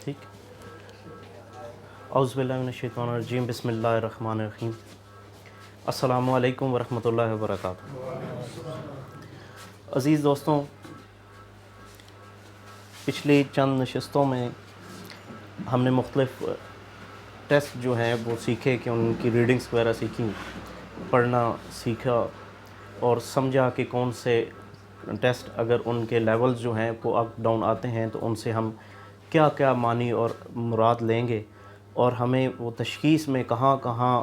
ठीक। औज़ुबिल्लाहिमिनश्शैतानिर्रजीम बिस्मिल्लाहिर्रहमानिर्रहीम। अस्सलामु अलैकुम वरहमतुल्लाहि वबरकातुहू। अज़ीज़ दोस्तों, पिछली चंद नशिस्तों में हमने मुख्तलिफ़ टेस्ट जो हैं वो सीखे कि उनकी रीडिंग्स वगैरह सीखी, पढ़ना सीखा और समझा कि कौन से टेस्ट अगर उनके लेवल्स जो हैं वो अप डाउन आते हैं तो उनसे हम क्या क्या मानी और मुराद लेंगे और हमें वो तशख़ीस में कहाँ कहाँ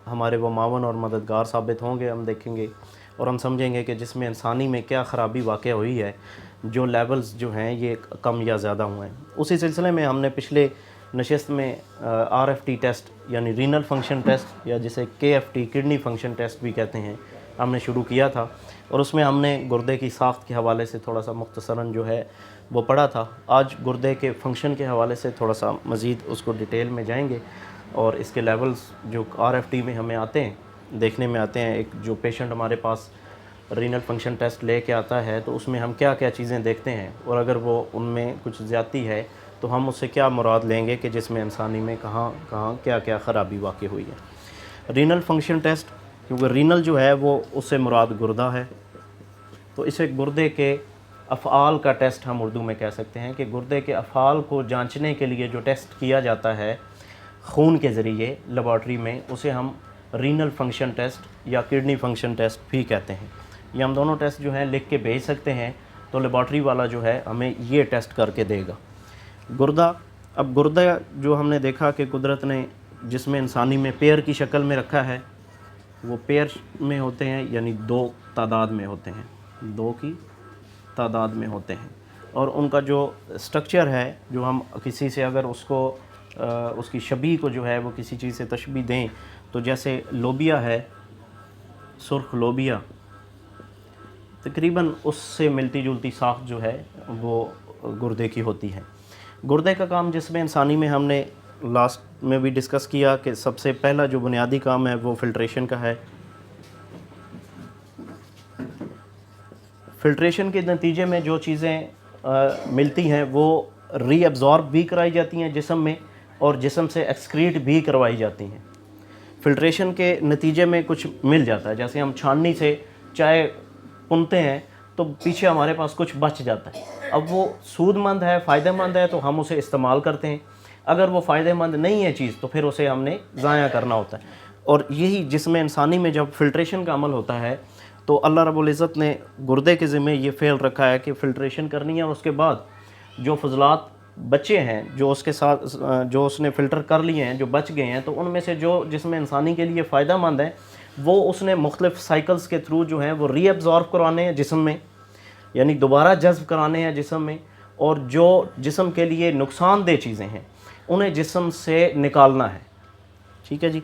हमारे वो मावन और मददगार साबित होंगे हम देखेंगे और हम समझेंगे कि जिसमें इंसानी में क्या ख़राबी वाक़ हुई है, जो लेवल्स जो हैं ये कम या ज़्यादा हुए हैं। उसी सिलसिले में हमने पिछले नशिस्त में RFT टेस्ट यानी रीनल फंक्शन टेस्ट या जिसे KFT किडनी फंक्शन टेस्ट भी कहते हैं, हमने शुरू किया था और उसमें हमने गुर्दे की साख्त के हवाले से थोड़ा सा मुख्तसरन जो है वो पढ़ा था। आज गुर्दे के फंक्शन के हवाले से थोड़ा सा मज़ीद उसको डिटेल में जाएंगे और इसके लेवल्स जो RFT में हमें आते हैं, देखने में आते हैं। एक जो पेशेंट हमारे पास रीनल फंक्शन टेस्ट लेके आता है तो उसमें हम क्या क्या चीज़ें देखते हैं और अगर वो उनमें कुछ ज़्यादती है तो हम उससे क्या मुराद लेंगे कि जिसमें इंसानी में कहाँ कहाँ क्या क्या ख़राबी वाक़ हुई है। रीनल फंक्शन टेस्ट, क्योंकि रीनल जो है वो उससे मुराद गुर्दा है, तो इसे गुर्दे के अफ़आल का टेस्ट हम उर्दू में कह सकते हैं कि गुर्दे के अफ़आल को जांचने के लिए जो टेस्ट किया जाता है खून के ज़रिए लेबॉर्ट्री में, उसे हम रीनल फंक्शन टेस्ट या किडनी फंक्शन टेस्ट भी कहते हैं। ये हम दोनों टेस्ट जो हैं लिख के भेज सकते हैं तो लेबॉर्ट्री वाला जो है हमें ये टेस्ट करके देगा। गुर्दा, अब गुर्दा जो हमने देखा कि कुदरत ने जिसमें इंसानी में पेयर की शक्ल में रखा है, वो पेयर में होते हैं यानी दो तादाद में होते हैं, दो की तादाद में होते हैं और उनका जो स्ट्रक्चर है, जो हम किसी से अगर उसको उसकी शबीह को जो है वो किसी चीज़ से तशबीह दें तो जैसे लोबिया है, सुर्ख लोबिया, तकरीबन उससे मिलती जुलती साख जो है वो गुर्दे की होती है। गुर्दे का काम जिसमें इंसानी में हमने लास्ट में भी डिस्कस किया कि सबसे पहला जो बुनियादी काम है वो फ़िल्ट्रेशन का है। फ़िल्ट्रेशन के नतीजे में जो चीज़ें मिलती हैं वो रीअब्ज़ॉर्ब भी कराई जाती हैं जिस्म में और जिस्म से एक्सक्रीट भी करवाई जाती हैं। फ़िल्ट्रेशन के नतीजे में कुछ मिल जाता है, जैसे हम छाननी से चाय पुनते हैं तो पीछे हमारे पास कुछ बच जाता है। अब वो सूदमंद है, फ़ायदेमंद है तो हम उसे इस्तेमाल करते हैं, अगर वो फ़ायदेमंद नहीं है चीज़ तो फिर उसे हमने ज़ाया करना होता है। और यही जिसमें इंसानी में जब फ़िल्ट्रेशन का अमल होता है तो अल्लाह रब्बुल इज़्ज़त ने गुर्दे के ज़िम्मे ये फ़ेल रखा है कि फ़िल्ट्रेशन करनी है और उसके बाद जो फजलात बच्चे हैं, जो उसके साथ जो उसने फ़िल्टर कर लिए हैं, जो बच गए हैं, तो उनमें से जो जिसमें इंसानी के लिए फ़ायदेमंद है वो उसने मुख्तलिफ़ साइकिल्स के थ्रू जो हैं वो रीअब्ज़ॉर्ब करवाने हैं जिस्म में, यानी दोबारा जज़्ब कराने हैं जिस्म में, और जो जिस्म के लिए नुकसानदेह चीज़ें हैं उन्हें जिस्म से निकालना है। ठीक है जी।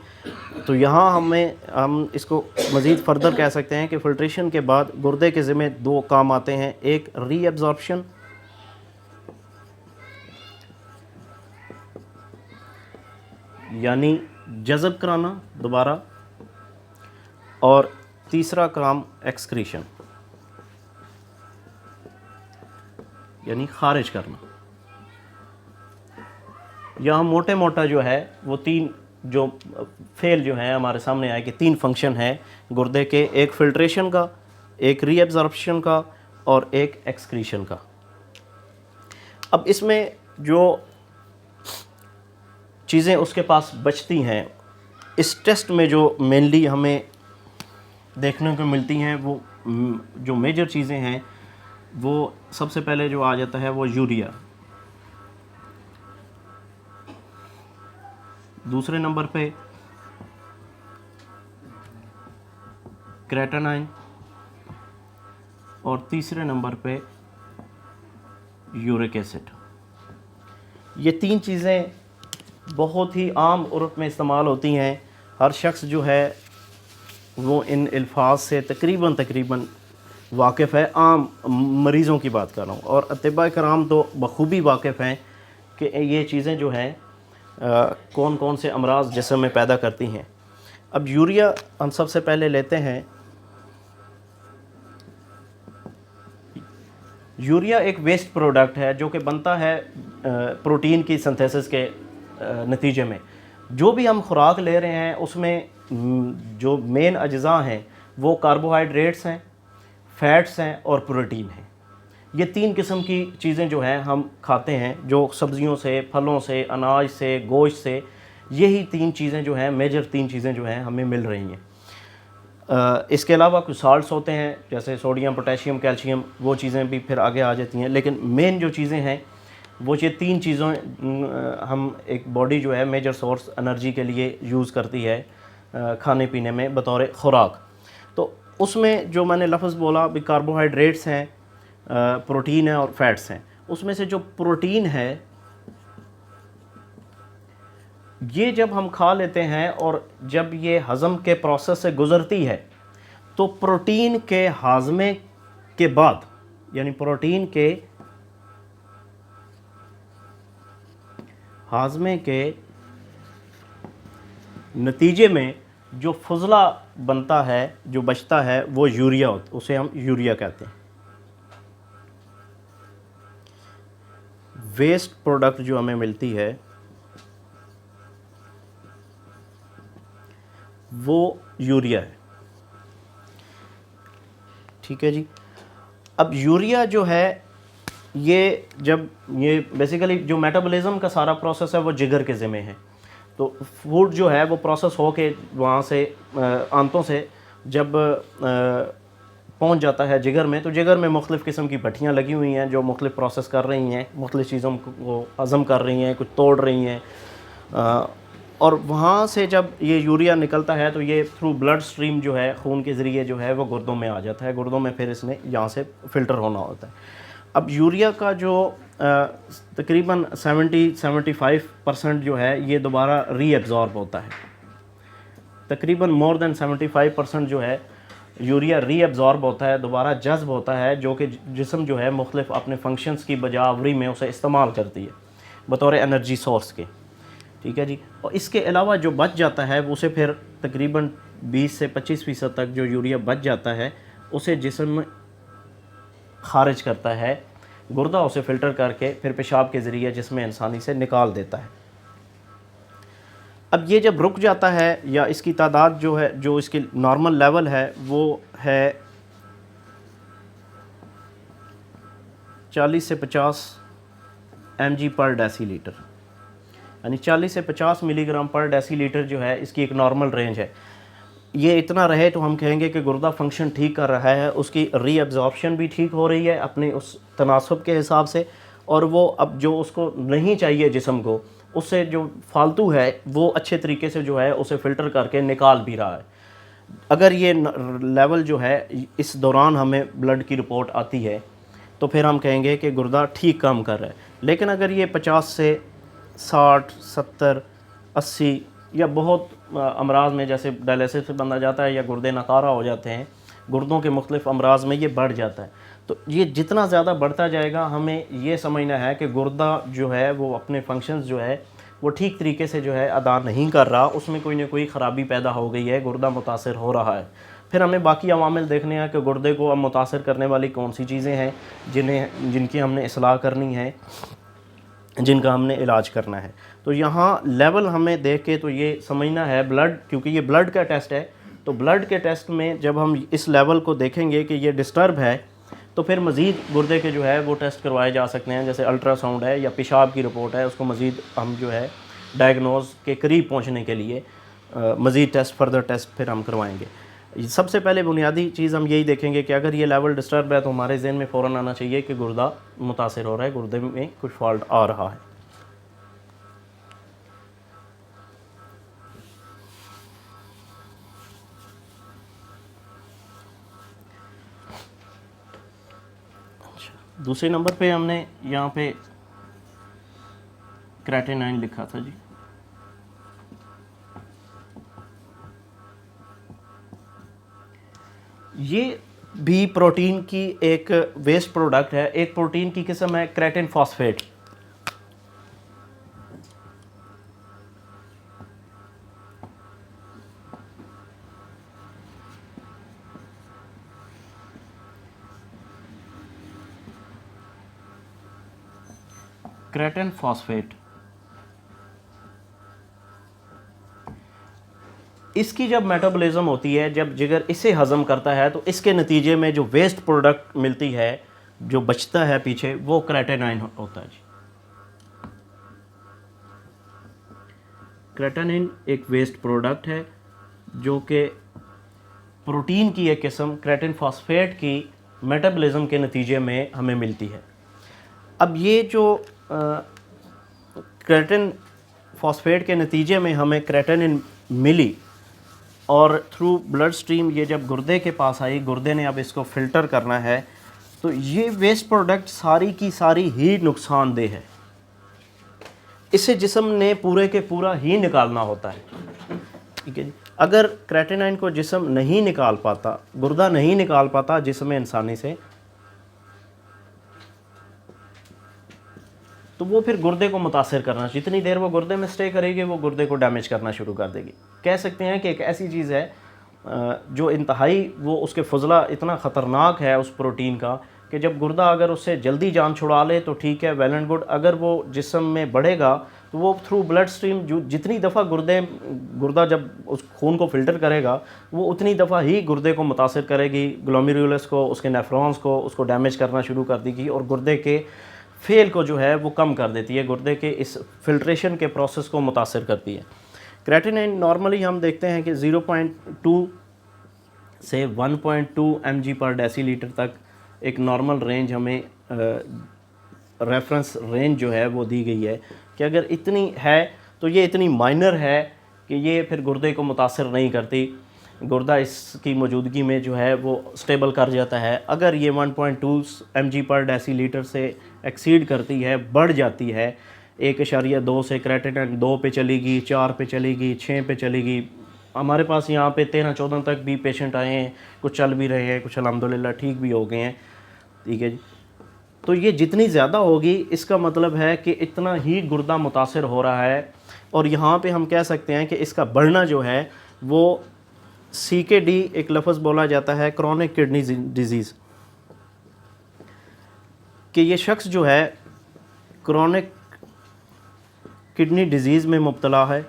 तो यहाँ हम इसको मज़ीद फ़र्दर कह सकते हैं कि फ़िल्ट्रेशन के बाद गुर्दे के ज़िम्मे दो काम आते हैं, एक रीअब्ज़ॉर्प्शन यानी जज़ब कराना दोबारा, और तीसरा काम एक्सक्रीशन यानी खारिज करना। यहाँ मोटे मोटा जो है वो तीन जो फेल जो हैं हमारे सामने आए कि तीन फंक्शन हैं गुर्दे के, एक फ़िल्ट्रेशन का, एक रीअब्ज़ॉर्प्शन का और एक एक्सक्रीशन का। अब इसमें जो चीज़ें उसके पास बचती हैं इस टेस्ट में जो मेनली हमें देखने को मिलती हैं, वो जो मेजर चीज़ें हैं वो सबसे पहले जो आ जाता है वो यूरिया, दूसरे नंबर पे क्रेटानाइन और तीसरे नंबर पे यूरिक एसिड। ये तीन चीज़ें बहुत ही आम उर्फ में इस्तेमाल होती हैं। हर शख्स जो है वो इन अल्फाज से तकरीबन वाकिफ़ है, आम मरीज़ों की बात कर रहा हूँ, और अतिबा कराम तो बखूबी वाकिफ़ हैं कि ये चीज़ें जो हैं कौन कौन से अमराज जिस्म में पैदा करती हैं। अब यूरिया हम सबसे पहले लेते हैं। यूरिया एक वेस्ट प्रोडक्ट है जो कि बनता है प्रोटीन की सिंथेसिस के नतीजे में जो भी हम खुराक ले रहे हैं उसमें जो मेन अज्जा हैं वो कार्बोहाइड्रेट्स हैं, फैट्स हैं और प्रोटीन हैं। ये तीन किस्म की चीज़ें जो हैं हम खाते हैं, जो सब्जियों से, फलों से, अनाज से, गोश्त से, यही तीन चीज़ें जो हैं, मेजर तीन चीज़ें जो हैं हमें मिल रही हैं। इसके अलावा कुछ साल्ट्स होते हैं जैसे सोडियम, पोटेशियम, कैल्शियम, वो चीज़ें भी फिर आगे आ जाती हैं, लेकिन मेन जो चीज़ें हैं वो ये तीन चीज़ें हम एक बॉडी जो है मेजर सोर्स एनर्जी के लिए यूज़ करती है खाने पीने में बतौर खुराक। तो उसमें जो मैंने लफ्ज़ बोला भी कार्बोहाइड्रेट्स हैं, प्रोटीन है और फैट्स हैं। उसमें से जो प्रोटीन है ये जब हम खा लेते हैं और जब ये हज़म के प्रोसेस से गुज़रती है तो प्रोटीन के हाजमे के बाद, यानी प्रोटीन के हाजमे के नतीजे में जो फुजला बनता है, जो बचता है, वो यूरिया होता, उसे हम यूरिया कहते हैं। वेस्ट प्रोडक्ट जो हमें मिलती है वो यूरिया है। ठीक है जी। अब यूरिया जो है ये जब ये बेसिकली जो मेटाबॉलिज्म का सारा प्रोसेस है वो जिगर के ज़िम्मे है। तो फूड जो है वो प्रोसेस हो के वहाँ से आंतों से जब पहुँच जाता है जिगर में, तो जिगर में मुख्तलिफ़ किस्म की भट्टियाँ लगी हुई हैं जो मुख्तलिफ़ प्रोसेस कर रही हैं, मुख्तलिफ़ चीज़ों को हज़म कर रही हैं, कुछ तोड़ रही हैं, और वहाँ से जब ये यूरिया निकलता है तो ये थ्रू ब्लड स्ट्रीम जो है, खून के ज़रिए जो है वो गुर्दों में आ जाता है। गुर्दों में फिर इसने यहाँ से फ़िल्टर होना होता है। अब यूरिया का जो तकरीबन 70-75% जो है ये दोबारा रीअब्ज़ॉर्ब होता है। तकरीबन मोर देन 75% जो है यूरिया रीअब्ज़ॉर्ब होता है, दोबारा जज़्ब होता है, जो कि जिस्म जो है मुख्तलिफ़ अपने फंक्शंस की बजावरी में उसे इस्तेमाल करती है बतौर एनर्जी सोर्स के। ठीक है जी। और इसके अलावा जो बच जाता है उसे फिर तकरीबन 20 से 25% तक जो यूरिया बच जाता है उसे जिस्म खारिज करता है, गुर्दा उसे फ़िल्टर करके फिर पेशाब के ज़रिए जिस्म इंसानी से निकाल देता है। अब ये जब रुक जाता है या इसकी तादाद जो है, जो इसकी नॉर्मल लेवल है वो है 40 से 50 mg पर डेसीलीटर, यानी 40 से 50 मिलीग्राम पर डेसीलीटर जो है इसकी एक नॉर्मल रेंज है। ये इतना रहे तो हम कहेंगे कि गुर्दा फंक्शन ठीक कर रहा है, उसकी रीअब्जॉर्प्शन भी ठीक हो रही है अपने उस तनासब के हिसाब से, और वो अब जो उसको नहीं चाहिए जिस्म को, उससे जो फालतू है वो अच्छे तरीके से जो है उसे फ़िल्टर करके निकाल भी रहा है। अगर ये लेवल जो है इस दौरान हमें ब्लड की रिपोर्ट आती है तो फिर हम कहेंगे कि गुर्दा ठीक काम कर रहा है। लेकिन अगर ये 50 से 60, 70, 80 या बहुत अमराज में जैसे डायलिसिस से बंदा जाता है या गुर्दे नकारा हो जाते हैं, गुर्दों के मुख्तलिफ़ अमराज में ये बढ़ जाता है। तो ये जितना ज़्यादा बढ़ता जाएगा हमें ये समझना है कि गुर्दा जो है वो अपने फंक्शंस जो है वो ठीक तरीके से जो है अदा नहीं कर रहा, उसमें कोई ना कोई ख़राबी पैदा हो गई है, गुर्दा मुतासर हो रहा है। फिर हमें बाकी अवामिल देखने हैं कि गुर्दे को अब मुतासर करने वाली कौन सी चीज़ें हैं जिनकी हमने इस्लाह करनी है, जिनका हमने इलाज करना है। तो यहाँ लेवल हमें देख के तो ये समझना है ब्लड, क्योंकि ये ब्लड का टेस्ट है, तो ब्लड के टेस्ट में जब हम इस लेवल को देखेंगे कि ये डिस्टर्ब है तो फिर मज़ीद गुर्दे के जो है वो टेस्ट करवाए जा सकते हैं, जैसे अल्ट्रासाउंड है या पेशाब की रिपोर्ट है, उसको मज़ीद हम जो है डायग्नोज के करीब पहुँचने के लिए मज़ीद टेस्ट, फर्दर टेस्ट फिर हम करवाएंगे। सबसे पहले बुनियादी चीज़ हम यही देखेंगे कि अगर ये लेवल डिस्टर्ब है तो हमारे जहन में फ़ौरन आना चाहिए कि गुर्दा मुतासर हो रहा है, गुर्दे में कुछ फॉल्ट आ रहा है। दूसरे नंबर पे हमने यहाँ पे क्रेटिनाइन लिखा था जी। ये भी प्रोटीन की एक वेस्ट प्रोडक्ट है, एक प्रोटीन की किस्म है क्रेटिन फॉस्फेट। क्रेटिन फॉस्फेट, इसकी जब मेटाबॉलिज्म होती है, जब जिगर इसे हज़म करता है तो इसके नतीजे में जो वेस्ट प्रोडक्ट मिलती है, जो बचता है पीछे, वो क्रेटिनाइन होता है जी। क्रेटिनिन एक वेस्ट प्रोडक्ट है जो कि प्रोटीन की एक किस्म क्रेटिन फॉस्फेट की मेटाबॉलिज्म के नतीजे में हमें मिलती है। अब ये जो क्रेटिन फॉस्फेट के नतीजे में हमें क्रेटिनिन मिली और थ्रू ब्लड स्ट्रीम ये जब गुर्दे के पास आई, गुर्दे ने अब इसको फ़िल्टर करना है, तो ये वेस्ट प्रोडक्ट सारी की सारी ही नुकसानदेह है। इसे जिस्म ने पूरे के पूरा ही निकालना होता है, ठीक है जी। अगर क्रेटिनाइन को जिस्म नहीं निकाल पाता, गुर्दा नहीं निकाल पाता जिस्म इंसानी से, तो वो फिर गुर्दे को मुतासिर करना, जितनी देर वो गुर्दे में स्टे करेगी वो गुर्दे को डैमेज करना शुरू कर देगी। कह सकते हैं कि एक ऐसी चीज़ है जो इंतहाई, वो उसके फजला इतना ख़तरनाक है उस प्रोटीन का कि जब गुर्दा अगर उससे जल्दी जान छुड़ा ले तो ठीक है, वेल एंड गुड। अगर वो जिस्म में बढ़ेगा तो वो थ्रू ब्लड स्ट्रीम जो जितनी दफ़ा गुर्दा जब उस खून को फ़िल्टर करेगा, वो उतनी दफ़ा ही गुर्दे को मुतासिर करेगी, ग्लोमेरुलस को, उसके नेफ्रॉन्स को, उसको डैमेज करना शुरू कर देगी और गुर्दे के फेल को जो है वो कम कर देती है, गुर्दे के इस फिल्ट्रेशन के प्रोसेस को मुतासिर करती है। क्रेटिनिन नॉर्मली हम देखते हैं कि 0.2 से 1.2 mg पर डेसीलीटर तक एक नॉर्मल रेंज हमें रेफरेंस रेंज जो है वो दी गई है कि अगर इतनी है तो ये इतनी माइनर है कि ये फिर गुर्दे को मुतासिर नहीं करती, गुर्दा इसकी मौजूदगी में जो है वो स्टेबल कर जाता है। अगर ये 1.2 mg पर डेसीलीटर से एक्सीड करती है, बढ़ जाती है, 1.2 से क्रेटिनिन 2 पे चलेगी, 4 पे चलेगी, 6 पे चलेगी। हमारे पास यहाँ पे 13-14 तक भी पेशेंट आए हैं, कुछ चल भी रहे हैं, कुछ अल्हम्दुलिल्लाह ठीक भी हो गए हैं, ठीक है जी। तो ये जितनी ज़्यादा होगी इसका मतलब है कि इतना ही गुर्दा मुतासिर हो रहा है। और यहाँ पे हम कह सकते हैं कि इसका बढ़ना जो है वो CKD एक लफ्ज़ बोला जाता है, क्रॉनिक किडनी डिजीज़, कि ये शख्स जो है क्रॉनिक किडनी डिजीज़ में मुब्तला है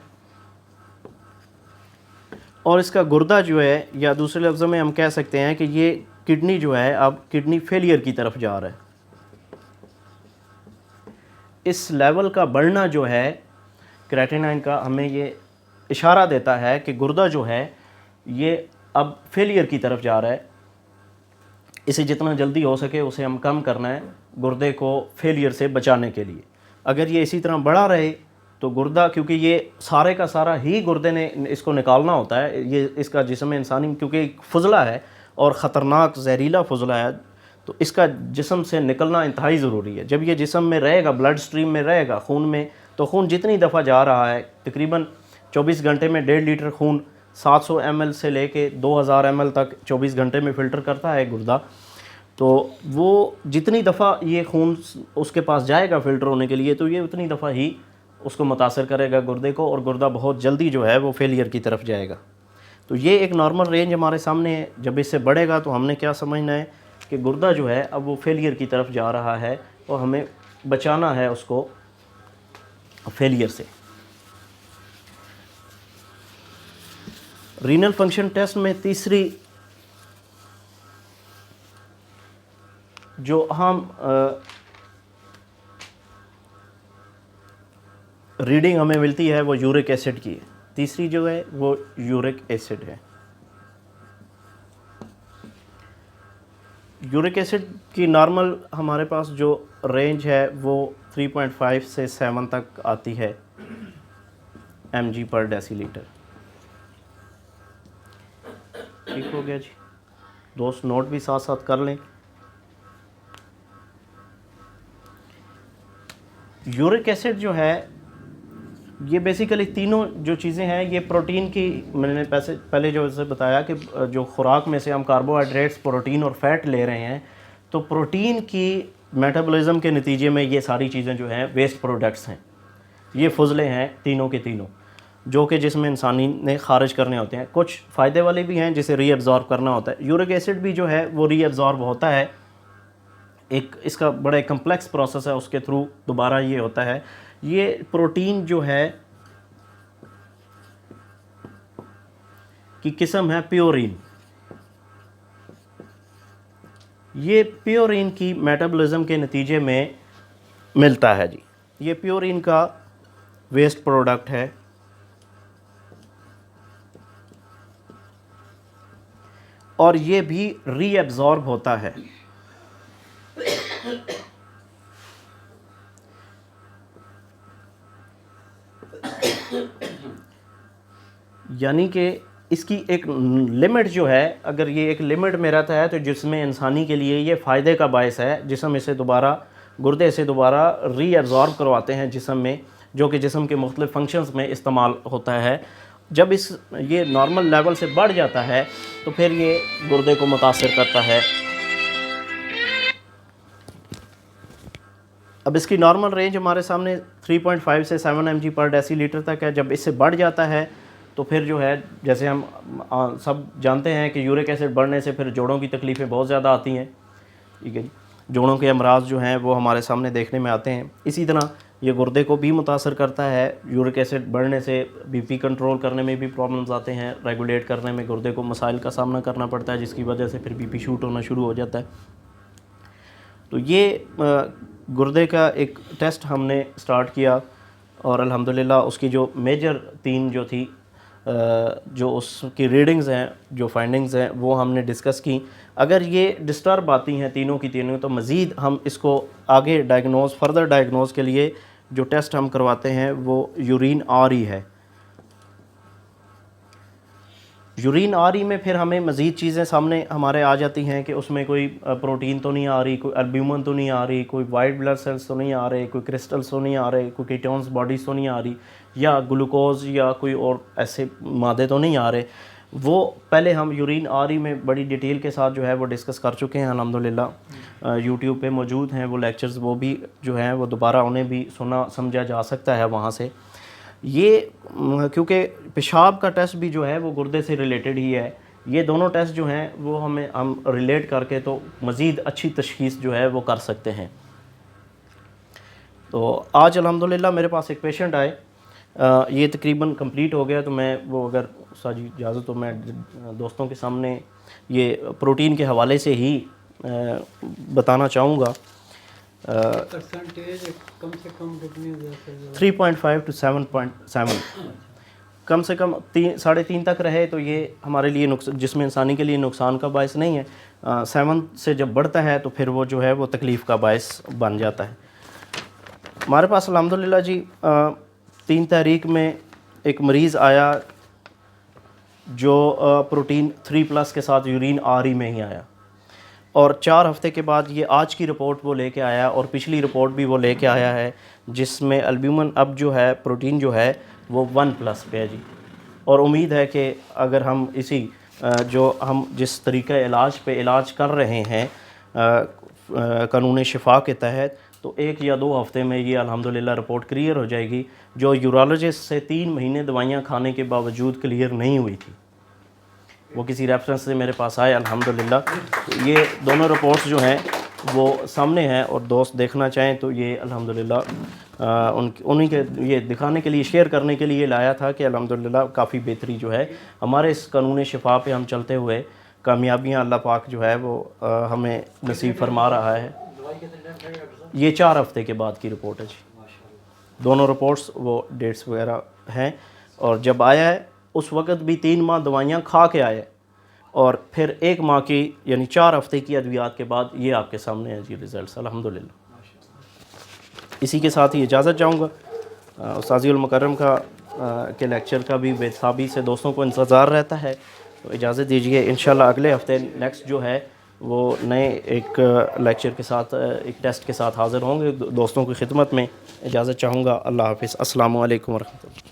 और इसका गुर्दा जो है, या दूसरे लफ्ज़ों में हम कह सकते हैं कि ये किडनी जो है अब किडनी फेलियर की तरफ जा रहा है। इस लेवल का बढ़ना जो है क्रेटिनाइन का हमें ये इशारा देता है कि गुर्दा जो है ये अब फेलियर की तरफ जा रहा है। इसे जितना जल्दी हो सके उसे हम कम करना है गुर्दे को फेलियर से बचाने के लिए। अगर ये इसी तरह बढ़ा रहे तो गुर्दा, क्योंकि ये सारे का सारा ही गुर्दे ने इसको निकालना होता है, ये इसका जिस्म इंसानी क्योंकि एक फजला है और ख़तरनाक जहरीला फजला है, तो इसका जिस्म से निकलना इंतहाई ज़रूरी है। जब ये जिस्म में रहेगा, ब्लड स्ट्रीम में रहेगा, खून में, तो खून जितनी दफ़ा जा रहा है, तकरीबन 24 घंटे में 1.5 लीटर खून 700 ml से लेके 2000 ml तक 24 घंटे में फ़िल्टर करता है गुर्दा। तो वो जितनी दफ़ा ये खून उसके पास जाएगा फ़िल्टर होने के लिए, तो ये उतनी दफ़ा ही उसको मुतासर करेगा गुर्दे को, और गुर्दा बहुत जल्दी जो है वो फेलियर की तरफ जाएगा। तो ये एक नॉर्मल रेंज हमारे सामने है। जब इससे बढ़ेगा तो हमने क्या समझना है कि गुर्दा जो है अब वो फेलियर की तरफ जा रहा है और हमें बचाना है उसको फेलियर से। रीनल फंक्शन टेस्ट में तीसरी जो हम रीडिंग हमें मिलती है वो यूरिक एसिड की है। तीसरी जो है वो यूरिक एसिड है। यूरिक एसिड की नॉर्मल हमारे पास जो रेंज है वो 3.5 से 7 तक आती है mg पर डेसीलीटर। ठीक हो गया जी, दोस्त नोट भी साथ साथ कर लें। यूरिक एसिड जो है ये बेसिकली तीनों जो चीज़ें हैं, ये प्रोटीन की, मैंने पहले जो इसे बताया कि जो खुराक में से हम कार्बोहाइड्रेट्स, प्रोटीन और फैट ले रहे हैं, तो प्रोटीन की मेटाबॉलिज्म के नतीजे में ये सारी चीज़ें जो हैं वेस्ट प्रोडक्ट्स हैं। ये फजले हैं तीनों के तीनों, जो कि जिसमें इंसानी ने खारिज करने होते हैं। कुछ फ़ायदे वाले भी हैं जिसे रीअब्ज़ॉर्ब करना होता है। यूरिक एसिड भी जो है वो रीअब्ज़ॉर्ब होता है एक इसका बड़ा एक कम्प्लेक्स प्रोसेस है, उसके थ्रू दोबारा ये होता है। ये प्रोटीन जो है की किस्म है प्योरीन। ये प्योरीन की मेटाबॉलिज्म के नतीजे में मिलता है जी। ये प्योरीन का वेस्ट प्रोडक्ट है। और ये भी रीएब्जॉर्ब होता है। यानी कि इसकी एक लिमिट जो है, अगर ये एक लिमिट में रहता है तो जिसमें इंसानी के लिए ये फ़ायदे का बायस है। जिस्म इसे दोबारा, गुर्दे से दोबारा रीएब्जॉर्ब करवाते हैं जिस्म में, जो कि जिस्म के मुख्तलिफ फंक्शंस में इस्तेमाल होता है। जब ये नॉर्मल लेवल से बढ़ जाता है तो फिर ये गुर्दे को मुतासिर करता है। अब इसकी नॉर्मल रेंज हमारे सामने 3.5 से 7 mg पर डेसीलीटर तक है। जब इससे बढ़ जाता है तो फिर जो है, जैसे हम सब जानते हैं कि यूरिक एसिड बढ़ने से फिर जोड़ों की तकलीफ़ें बहुत ज़्यादा आती हैं। ठीक है जी, जोड़ों के अमराज जो हैं वो हमारे सामने देखने में आते हैं। इसी तरह ये गुर्दे को भी मुतासर करता है। यूरिक एसिड बढ़ने से बीपी कंट्रोल करने में भी प्रॉब्लम्स आते हैं, रेगुलेट करने में गुर्दे को मसाइल का सामना करना पड़ता है, जिसकी वजह से फिर बीपी शूट होना शुरू हो जाता है। तो ये गुर्दे का एक टेस्ट हमने स्टार्ट किया और अल्हम्दुलिल्लाह उसकी जो मेजर 3 जो थी, जो उसकी रीडिंग्स हैं, जो फाइंडिंग्स हैं, वो हमने डिस्कस की। अगर ये डिस्टर्ब आती हैं तीनों की तीनों, तो मज़ीद हम इसको आगे फर्दर डायग्नोज के लिए जो टेस्ट हम करवाते हैं वो यूरिन आरई है। यूरिन आरई में फिर हमें मज़ीद चीज़ें सामने हमारे आ जाती हैं कि उसमें कोई प्रोटीन तो नहीं आ रही, कोई एल्ब्यूमिन तो नहीं आ रही, कोई वाइट ब्लड सेल्स तो नहीं आ रहे, कोई क्रिस्टल्स तो नहीं आ रहे, कोई कीटोन्स बॉडीज़ तो नहीं आ रही, या ग्लूकोज या कोई और ऐसे मादे तो नहीं आ रहे। वो पहले हम यूरिन आरई में बड़ी डिटेल के साथ जो है वो डिस्कस कर चुके हैं अल्हम्दुलिल्लाह। यूट्यूब पे मौजूद हैं वो लेक्चर्स, वो भी जो हैं वो दोबारा उन्हें भी सुना समझा जा सकता है वहाँ से। ये क्योंकि पेशाब का टेस्ट भी जो है वो गुर्दे से रिलेटेड ही है। ये दोनों टेस्ट जो हैं वो हम रिलेट करके तो मज़ीद अच्छी तशख़ीस जो है वो कर सकते हैं। तो आज अल्हम्दुलिल्लाह मेरे पास एक पेशेंट आए, ये तकरीबन कंप्लीट हो गया। तो मैं वो, अगर साजी इजाज़त तो मैं दोस्तों के सामने ये प्रोटीन के हवाले से ही बताना चाहूँगा। परसेंटेज कम से कम कितनी 3.5 to 7.7, कम से कम 3.5 तक रहे तो ये हमारे लिए जिसमें इंसानी के लिए नुकसान का बायस नहीं है। 7 से जब बढ़ता है तो फिर वो जो है वो तकलीफ़ का बायस बन जाता है। हमारे पास अल्हम्दुलिल्लाह जी 3 तारीख में एक मरीज़ आया जो प्रोटीन 3+ के साथ यूरिन आरई में ही आया, और 4 हफ़्ते के बाद ये आज की रिपोर्ट वो लेके आया और पिछली रिपोर्ट भी वो लेके आया है, जिसमें एल्ब्यूमिन अब जो है, प्रोटीन जो है वो 1+ पे है जी। और उम्मीद है कि अगर हम इसी जो हम जिस तरीक़ा इलाज पे इलाज कर रहे हैं कानून शिफा के तहत, तो 1 या 2 हफ़्ते में ये अल्हम्दुलिल्लाह रिपोर्ट क्लियर हो जाएगी, जो यूरोलॉजिस्ट से 3 महीने दवाइयाँ खाने के बावजूद क्लियर नहीं हुई थी। वो किसी रेफरेंस से मेरे पास आए अल्हम्दुलिल्लाह। तो ये दोनों रिपोर्ट्स जो हैं वो सामने हैं, और दोस्त देखना चाहें तो ये अल्हम्दुलिल्लाह उन्हीं के ये दिखाने के लिए, शेयर करने के लिए लाया था कि अल्हम्दुलिल्लाह काफ़ी बेहतरी जो है हमारे इस कानून शिफा पे हम चलते हुए कामयाबियाँ अल्लाह पाक जो है वो हमें नसीब फरमा रहा है। ये 4 हफ़्ते के बाद की रिपोर्ट है जी। दोनों रिपोर्ट्स वो डेट्स वगैरह हैं, और जब आया है उस वक़्त भी 3 माह दवाइयाँ खा के आए, और फिर 1 माह की यानी 4 हफ़्ते की अद्वियात के बाद ये आपके सामने है जी रिज़ल्ट्स अल्हम्दुलिल्लाह। इसी के साथ ही इजाज़त चाहूँगा। उस्ताज़ुल मुकर्रम का के लेक्चर का भी बेसाबी से दोस्तों को इंतज़ार रहता है, तो इजाज़त दीजिए। इंशाल्लाह अगले हफ़्ते नेक्स्ट जो है वो नए एक लेक्चर के साथ, एक टेस्ट के साथ हाज़िर होंगे दोस्तों की खिदमत में। इजाज़त चाहूँगा। अल्लाह हाफ़िज़। अस्सलामु अलैकुम वरहमतुल्लाह।